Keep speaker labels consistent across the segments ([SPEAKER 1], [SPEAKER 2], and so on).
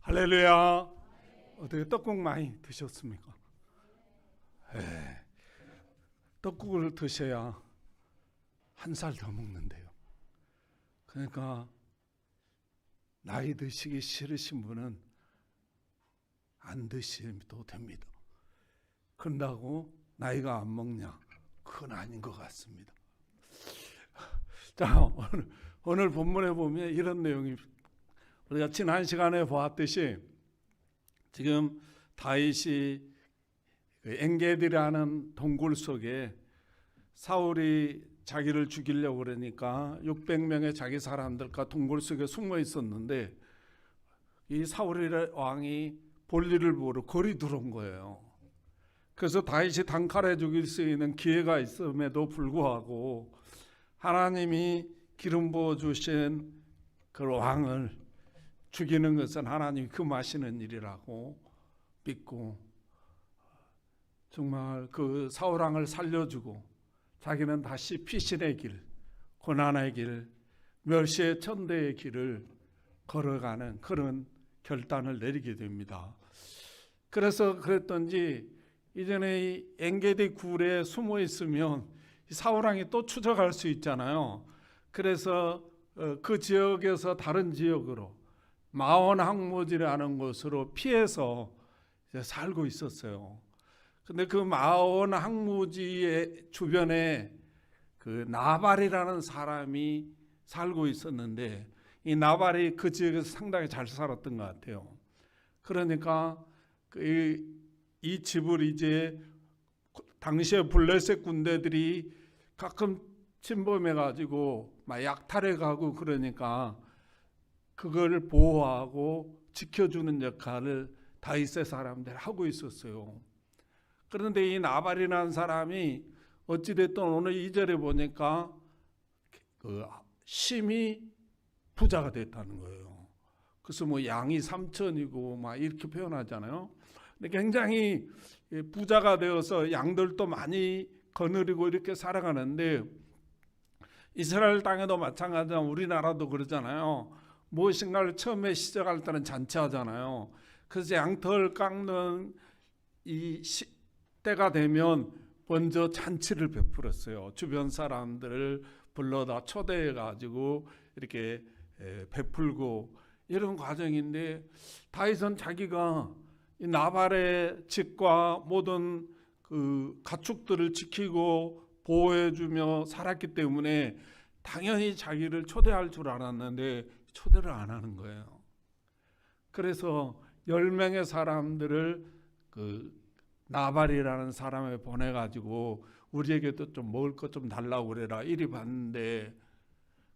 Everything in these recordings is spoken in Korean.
[SPEAKER 1] 할렐루야. 어떻게 떡국 많이 드셨습니까? 떡국을 드셔야 한 살 더 먹는데요. 그러니까 나이 드시기 싫으신 분은 안 드셔도 됩니다. 그런다고 나이가 안 먹냐? 그건 아닌 것 같습니다. 자, 오늘 본문에 보면 이런 내용이, 우리가 지난 시간에 보았듯이 지금 다윗이 엔게디라는 동굴 속에 사울이 자기를 죽이려고 그러니까 600명의 자기 사람들과 동굴 속에 숨어 있었는데, 이 사울 왕이 볼일을 보러 거리 들어온 거예요. 그래서 다윗이 단칼에 죽일 수 있는 기회가 있음에도 불구하고 하나님이 기름 부어 주신 그 왕을 죽이는 것은 하나님이 금하시는 일이라고 믿고 정말 그 사울 왕을 살려주고 자기는 다시 피신의 길, 고난의 길, 멸시의 천대의 길을 걸어가는 그런 결단을 내리게 됩니다. 그래서 그랬던지 이전에 이 엔게디 굴에 숨어 있으면 사울 왕이 또 추적할 수 있잖아요. 그래서 그 지역에서 다른 지역으로 마온 항무지라는 곳으로 피해서 이제 살고 있었어요. 근데 그 마온 항무지의 주변에 그 나발이라는 사람이 살고 있었는데, 이 나발이 그 지역에서 상당히 잘 살았던 것 같아요. 그러니까 이 집을 이제 당시에 블레셋 군대들이 가끔 침범해가지고 막 약탈해가고 그러니까 그걸 보호하고 지켜주는 역할을 다윗의 사람들이 하고 있었어요. 그런데 이 나발이라는 사람이 어찌됐든 오늘 2절에 보니까 그 심히 부자가 됐다는 거예요. 그래서 뭐 양이 3천이고 막 이렇게 표현하잖아요. 근데 굉장히 부자가 되어서 양들도 많이 거느리고 이렇게 살아가는데, 이스라엘 땅에도 마찬가지로 우리나라도 그러잖아요. 무엇인가를 처음에 시작할 때는 잔치하잖아요. 그래서 양털 깎는 이 때가 되면 먼저 잔치를 베풀었어요. 주변 사람들을 불러다 초대해 가지고 이렇게 베풀고 이런 과정인데, 다윗은 자기가 이 나발의 집과 모든 그 가축들을 지키고 보호해주며 살았기 때문에 당연히 자기를 초대할 줄 알았는데 초대를 안 하는 거예요. 그래서 10명의 사람들을 그 나발이라는 사람에 보내가지고 우리에게도 좀 먹을 것 좀 달라고 그래라 이리 봤는데,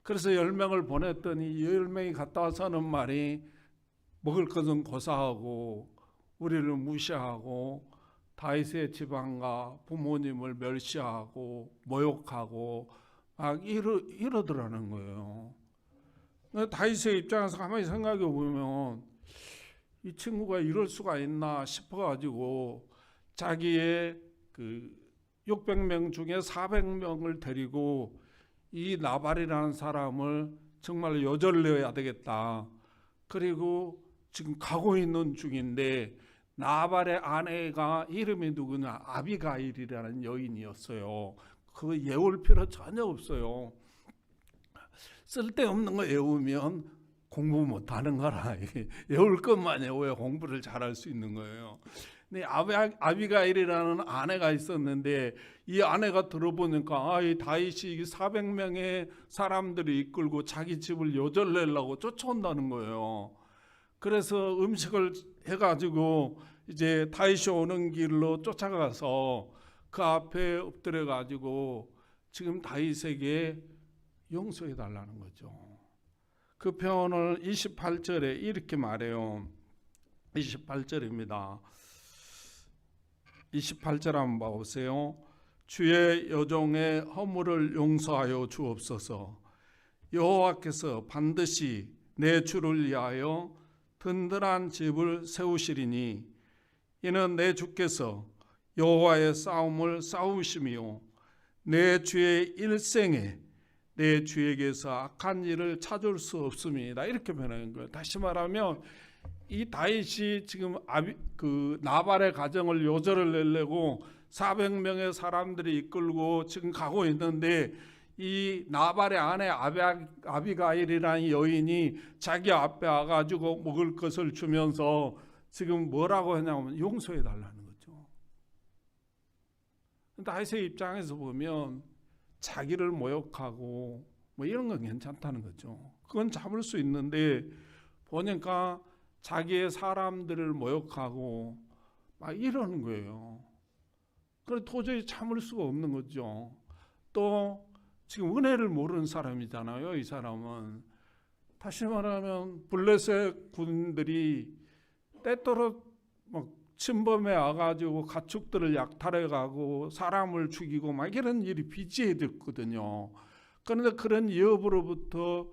[SPEAKER 1] 그래서 10명을 보냈더니 10명이 갔다 와서 하는 말이 먹을 것은 고사하고 우리를 무시하고 다윗의 지방과 부모님을 멸시하고 모욕하고 막 이러더라는 거예요. 다윗의 입장에서 가만히 생각해 보면 이 친구가 이럴 수가 있나 싶어가지고 자기의 그 600명 중에 400명을 데리고 이 나발이라는 사람을 정말 여절내야 되겠다. 그리고 지금 가고 있는 중인데, 나발의 아내가 이름이 누구냐? 아비가일이라는 여인이었어요. 그거 외울 필요 전혀 없어요. 쓸데없는 거 외우면 공부 못하는 거라. 외울 것만 외워야 공부를 잘할 수 있는 거예요. 근데 아비가일이라는 아내가 있었는데, 이 아내가 들어보니까 이 다윗이 400명의 사람들을 이끌고 자기 집을 여절내려고 쫓아온다는 거예요. 그래서 음식을 해가지고 이제 다윗이 오는 길로 쫓아가서 그 앞에 엎드려 가지고 지금 다윗에게 용서해 달라는 거죠. 그 표현을 28절에 이렇게 말해요. 28절입니다. 28절 한번 보세요. 주의 여종의 허물을 용서하여 주옵소서. 여호와께서 반드시 내 주를 위하여 든든한 집을 세우시리니 이는 내 주께서 여호와의 싸움을 싸우심이요 내 주의 일생에 내 주에게서 악한 일을 찾을 수 없습니다. 이렇게 변하는 거예요. 다시 말하면 이 다윗이 지금 나발의 가정을 요절을 내려고 400명의 사람들이 이끌고 지금 가고 있는데, 이 나발의 아내 아비가일이라는 여인이 자기 앞에 와가지고 먹을 것을 주면서 지금 뭐라고 하냐면 용서해 달라는 거죠. 다윗의 입장에서 보면 자기를 모욕하고 뭐 이런 건 괜찮다는 거죠. 그건 참을 수 있는데, 보니까 자기의 사람들을 모욕하고 막 이러는 거예요. 그래서 도저히 참을 수가 없는 거죠. 또 지금 은혜를 모르는 사람이잖아요. 이 사람은 다시 말하면 블레셋 군들이 때때로 막 침범해 와가지고 가축들을 약탈해가고 사람을 죽이고 막 이런 일이 비지해졌거든요. 그런데 그런 위협으로부터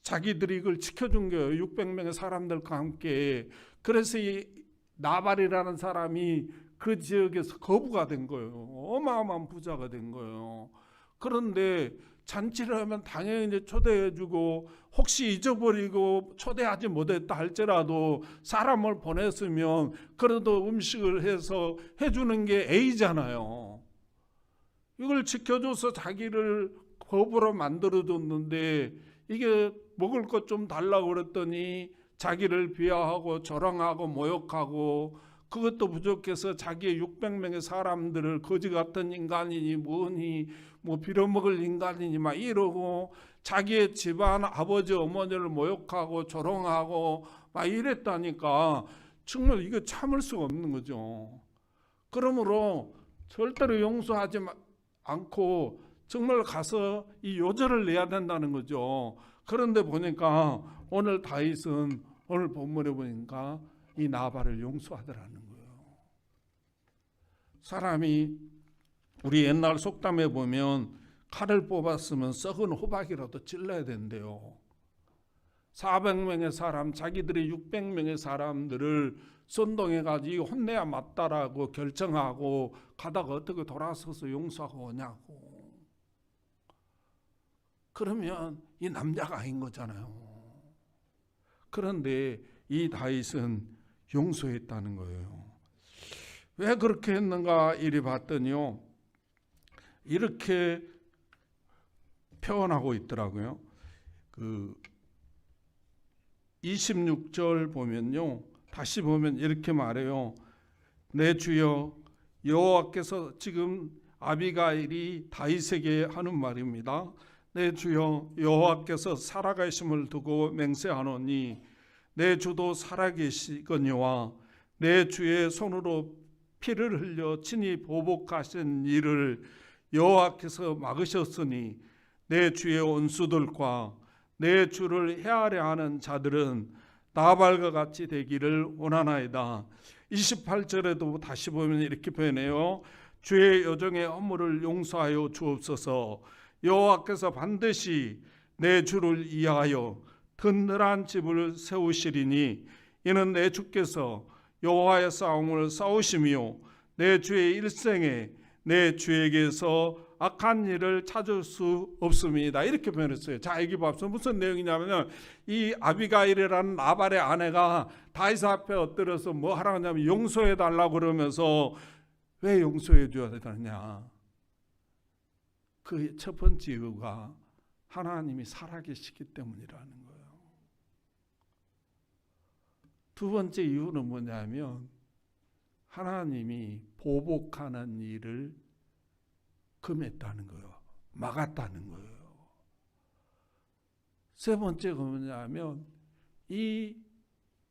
[SPEAKER 1] 자기들이 이걸 지켜준 거예요. 600명의 사람들과 함께. 그래서 이 나발이라는 사람이 그 지역에서 거부가 된 거예요. 어마어마한 부자가 된 거예요. 그런데 잔치를 하면 당연히 이제 초대해주고, 혹시 잊어버리고 초대하지 못했다 할지라도 사람을 보냈으면 그래도 음식을 해서 해주는 게 A잖아요. 이걸 지켜줘서 자기를 거부로 만들어줬는데, 이게 먹을 것 좀 달라고 그랬더니 자기를 비하하고 조롱하고 모욕하고, 그것도 부족해서 자기의 600명의 사람들을 거지 같은 인간이니 뭐니 뭐 빌어먹을 인간이니 막 이러고, 자기의 집안 아버지 어머니를 모욕하고 조롱하고 막 이랬다니까 정말 이거 참을 수가 없는 거죠. 그러므로 절대로 용서하지 않고 정말 가서 이 요절을 내야 된다는 거죠. 그런데 보니까 오늘 다윗은 오늘 본문에 보니까 이 나발을 용서하더라는 거예요. 사람이 우리 옛날 속담에 보면 칼을 뽑았으면 썩은 호박이라도 찔러야 된대요. 400명의 사람, 자기들이 600명의 사람들을 선동해가지고 혼내야 맞다라고 결정하고 가다가 어떻게 돌아서서 용서하고 오냐고. 그러면 이 남자가 아닌 거잖아요. 그런데 이 다윗은 용서했다는 거예요. 왜 그렇게 했는가 이리 봤더니요, 이렇게 표현하고 있더라고요. 26절 보면요, 다시 보면 이렇게 말해요. 내 주여, 여호와께서, 지금 아비가일이 다윗에게 하는 말입니다. 내 주여, 여호와께서 살아계심을 두고 맹세하노니 내 주도 살아계시거니와 내 주의 손으로 피를 흘려 친히 보복하신 일을 여호와께서 막으셨으니 내 주의 원수들과 내 주를 헤아려 하는 자들은 나발과 같이 되기를 원하나이다. 28절에도 다시 보면 이렇게 표현해요. 주의 여정의 허물을 용서하여 주옵소서. 여호와께서 반드시 내 주를 위하여 든든한 집을 세우시리니 이는 내 주께서 여호와의 싸움을 싸우시며 내 주의 일생에 내 주에게서 악한 일을 찾을 수 없습니다. 이렇게 표현했어요. 자, 여기 봅시다. 무슨 내용이냐면, 이 아비가일이라는 나발의 아내가 다윗 앞에 엎드려서 뭐 하라고 하냐면 용서해 달라고 그러면서, 왜 용서해 줘야 되느냐? 그 첫 번째 이유가 하나님이 살아계시기 때문이라는 거예요. 두 번째 이유는 뭐냐면, 하나님이 보복하는 일을 금했다는 거예요. 막았다는 거예요. 세 번째가 뭐냐면, 이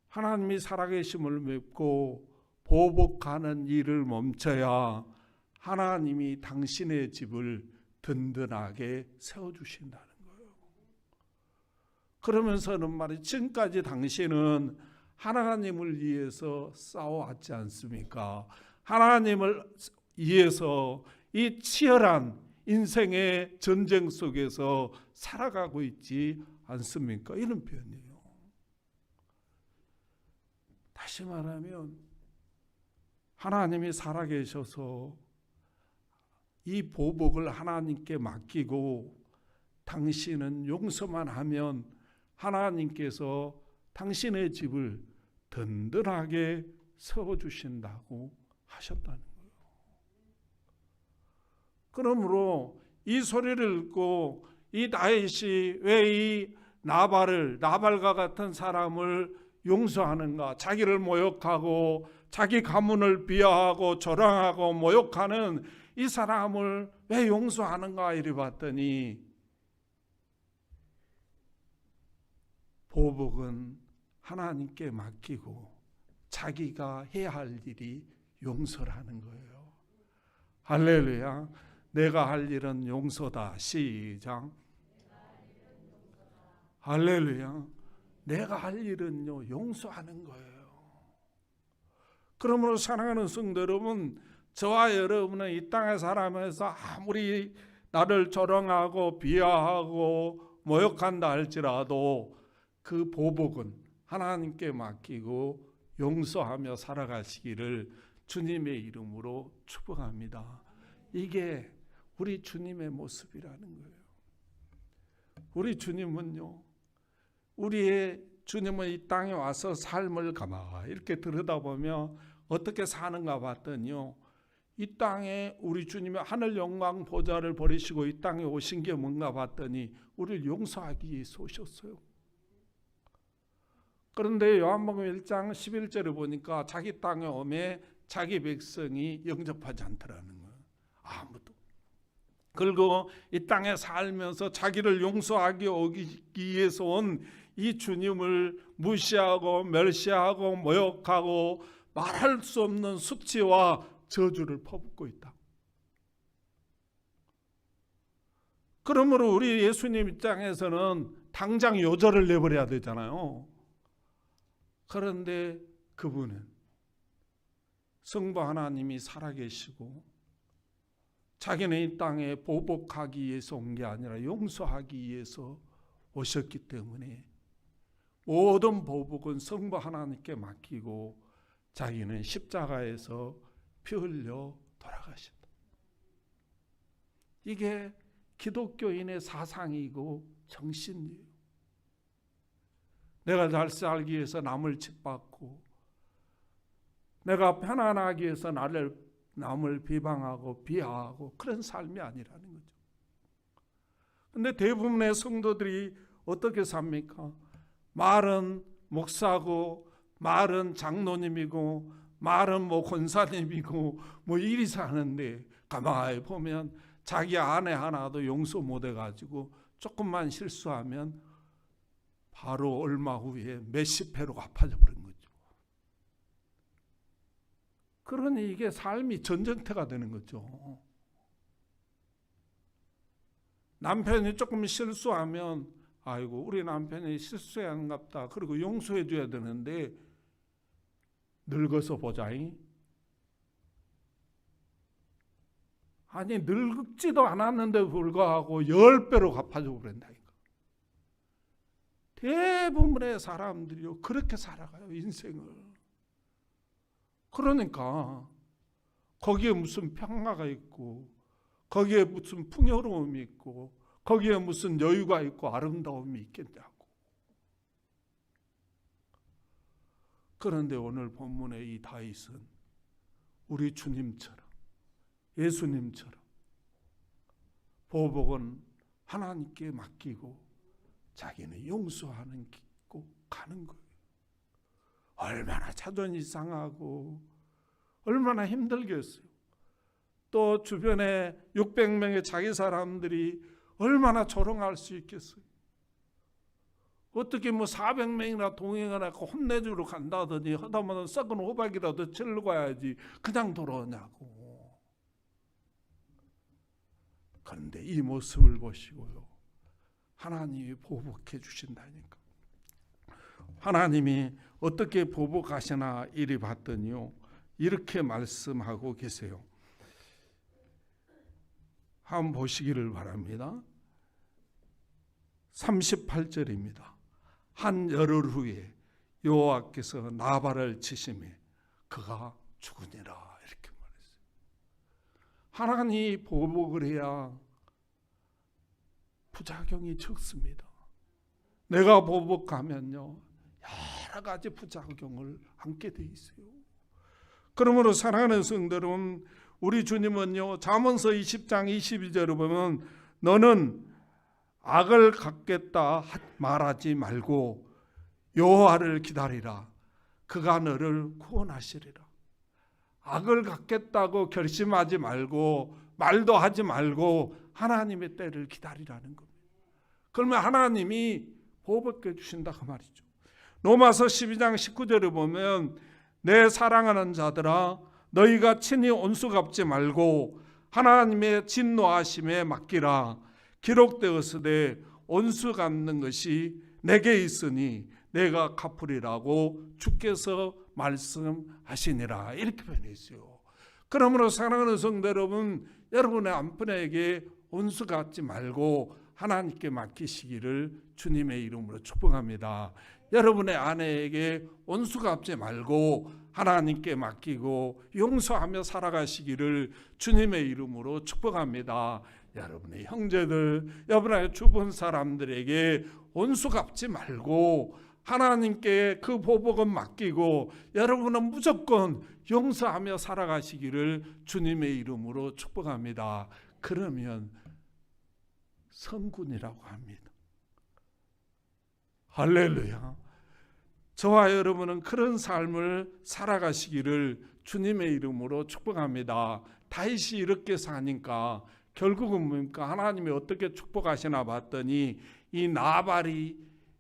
[SPEAKER 1] 하나님이 살아계심을 믿고 보복하는 일을 멈춰야 하나님이 당신의 집을 든든하게 세워주신다는 거예요. 그러면서는 말이, 지금까지 당신은 하나님을 위해서 싸워왔지 않습니까? 하나님을 위해서 이 치열한 인생의 전쟁 속에서 살아가고 있지 않습니까? 이런 표현이에요. 다시 말하면, 하나님이 살아계셔서 이 보복을 하나님께 맡기고 당신은 용서만 하면 하나님께서 당신의 집을 든든하게 세워주신다고 하셨다는 거예요. 그러므로 이 소리를 듣고 이 다윗이 왜 이 나발과 같은 사람을 용서하는가? 자기를 모욕하고 자기 가문을 비하하고 조롱하고 모욕하는 이 사람을 왜 용서하는가 이리 봤더니 보복은 하나님께 맡기고 자기가 해야 할 일이 용서를 하는 거예요. 할렐루야. 내가 할 일은 용서다. 시작. 할렐루야. 내가 할 일은요, 용서하는 거예요. 그러므로 사랑하는 성도 여러분, 저와 여러분은 이 땅에 살아가면서 아무리 나를 조롱하고 비하하고 모욕한다 할지라도 그 보복은 하나님께 맡기고 용서하며 살아가시기를 주님의 이름으로 축복합니다. 이게 우리 주님의 모습이라는 거예요. 우리 주님은요, 우리의 주님은 이 땅에 와서 삶을 가만히 이렇게 들여다보며 어떻게 사는가 봤더니요, 이 땅에 우리 주님이 하늘 영광 보좌를 버리시고 이 땅에 오신 게 뭔가 봤더니 우리를 용서하기 위해서 오셨어요. 그런데 요한복음 1장 11절을 보니까 자기 땅에 오매 자기 백성이 영접하지 않더라는 거예요. 아무도. 그리고 이 땅에 살면서 자기를 용서하기 오기 위해서 온 이 주님을 무시하고 멸시하고 모욕하고 말할 수 없는 수치와 저주를 퍼붓고 있다. 그러므로 우리 예수님 입장에서는 당장 요절을 내버려야 되잖아요. 그런데 그분은 성부 하나님이 살아계시고 자기는 이 땅에 보복하기 위해서 온 게 아니라 용서하기 위해서 오셨기 때문에 모든 보복은 성부 하나님께 맡기고 자기는 십자가에서 피 흘려 돌아가셨다. 이게 기독교인의 사상이고 정신이에요. 내가 잘 살기 위해서 남을 짓밟고 내가 편안하기 위해서 남을 비방하고 비하하고 그런 삶이 아니라는 거죠. 그런데 대부분의 성도들이 어떻게 삽니까? 말은 목사고 말은 장로님이고 말은 권사님이고 이리 사는데 가만히 보면 자기 아내 하나도 용서 못 해가지고 조금만 실수하면 바로 얼마 후에 몇십 회로 갚아져 버린 거죠. 그러니 이게 삶이 전쟁터가 되는 거죠. 남편이 조금 실수하면 아이고 우리 남편이 실수한갑다. 그리고 용서해 줘야 되는데 늙어서 보자잉. 아니 늙지도 않았는데 불구하고 10배로 갚아줘 버린다니까. 대부분의 사람들이요 그렇게 살아가요 인생을. 그러니까 거기에 무슨 평화가 있고 거기에 무슨 풍요로움이 있고 거기에 무슨 여유가 있고 아름다움이 있겠냐고. 그런데 오늘 본문의 이 다윗은 우리 주님처럼 예수님처럼 보복은 하나님께 맡기고 자기는 용서하는 고 가는 거예요. 얼마나 자존이 상하고 얼마나 힘들겠어요. 또 주변에 600명의 자기 사람들이 얼마나 조롱할 수 있겠어요. 어떻게 400명이나 동행을 하고 혼내주러 간다더니 하다못해 썩은 호박이라도 찔러 가야지 그냥 돌아오냐고. 그런데 이 모습을 보시고요 하나님이 보복해 주신다니까. 하나님이 어떻게 보복하시나 이리 봤더니요 이렇게 말씀하고 계세요. 한번 보시기를 바랍니다. 38절입니다. 한 열흘 후에 여호와께서 나발을 치심에 그가 죽으니라 이렇게 말했어요. 하나님이 보복을 해야 부작용이 적습니다. 내가 보복하면요 여러 가지 부작용을 안게 돼 있어요. 그러므로 사랑하는 성도 여러분, 우리 주님은요, 잠언서 20장 22절을 보면 너는 악을 갚겠다 말하지 말고 여호와를 기다리라. 그가 너를 구원하시리라. 악을 갚겠다고 결심하지 말고 말도 하지 말고 하나님의 때를 기다리라는 겁니다. 그러면 하나님이 보복해 주신다 그 말이죠. 로마서 12장 19절을 보면 내 사랑하는 자들아 너희가 친히 온수 갚지 말고 하나님의 진노하심에 맡기라. 기록되었으되 온수 갚는 것이 내게 있으니 내가 갚으리라고 주께서 말씀하시니라. 이렇게 표현했어요. 그러므로 사랑하는 성도 여러분, 여러분의 남편에게 온수 갚지 말고 하나님께 맡기시기를 주님의 이름으로 축복합니다. 여러분의 아내에게 온수 갚지 말고 하나님께 맡기고 용서하며 살아가시기를 주님의 이름으로 축복합니다. 여러분의 형제들, 여러분의 주변 사람들에게 온수 갚지 말고 하나님께 그 보복은 맡기고 여러분은 무조건 용서하며 살아가시기를 주님의 이름으로 축복합니다. 그러면 성군이라고 합니다. 할렐루야. 저와 여러분은 그런 삶을 살아가시기를 주님의 이름으로 축복합니다. 다윗이 이렇게 사니까 결국은 뭡니까? 하나님이 어떻게 축복하시나 봤더니 이 나발이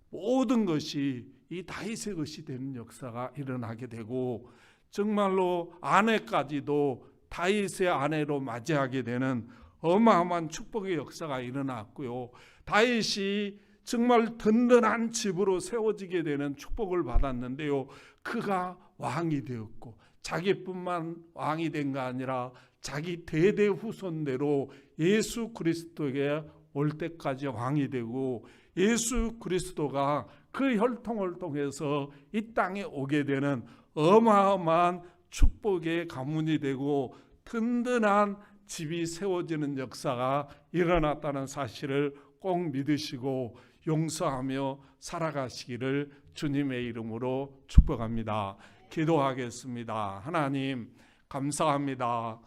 [SPEAKER 1] 모든 것이 이 다윗의 것이 되는 역사가 일어나게 되고 정말로 아내까지도 다윗의 아내로 맞이하게 되는 어마어마한 축복의 역사가 일어났고요. 다윗이 정말 든든한 집으로 세워지게 되는 축복을 받았는데요. 그가 왕이 되었고 자기뿐만 왕이 된 게 아니라 자기 대대 후손대로 예수 그리스도에게 올 때까지 왕이 되고 예수 그리스도가 그 혈통을 통해서 이 땅에 오게 되는 어마어마한 축복의 가문이 되고 든든한 집이 세워지는 역사가 일어났다는 사실을 꼭 믿으시고 용서하며 살아가시기를 주님의 이름으로 축복합니다. 기도하겠습니다. 하나님 감사합니다.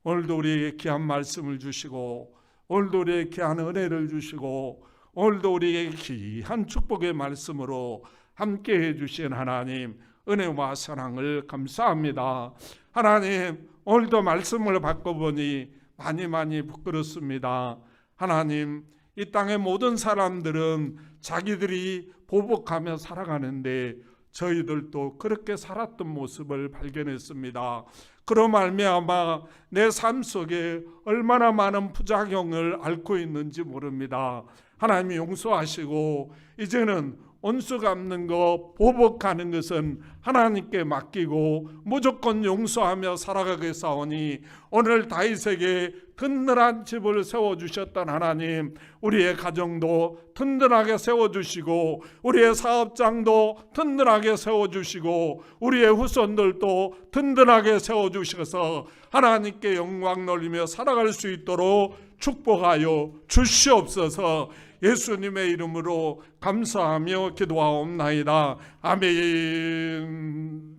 [SPEAKER 1] 오늘도 우리에게 귀한 말씀을 주시고 오늘도 우리에게 귀한 은혜를 주시고 오늘도 우리에게 귀한 축복의 말씀으로 함께해 주신 하나님 은혜와 사랑을 감사합니다. 하나님 오늘도 말씀을 바꿔보니 많이 부끄럽습니다. 하나님 이 땅의 모든 사람들은 자기들이 보복하며 살아가는데 저희들도 그렇게 살았던 모습을 발견했습니다. 그로 말미암아 내 삶 속에 얼마나 많은 부작용을 앓고 있는지 모릅니다. 하나님이 용서하시고 이제는 온수 갚는 것, 보복하는 것은 하나님께 맡기고 무조건 용서하며 살아가겠사오니 오늘 다윗에게 든든한 집을 세워주셨던 하나님, 우리의 가정도 든든하게 세워주시고 우리의 사업장도 든든하게 세워주시고 우리의 후손들도 든든하게 세워주셔서 하나님께 영광 돌리며 살아갈 수 있도록 축복하여 주시옵소서. 예수님의 이름으로 감사하며 기도하옵나이다. 아멘.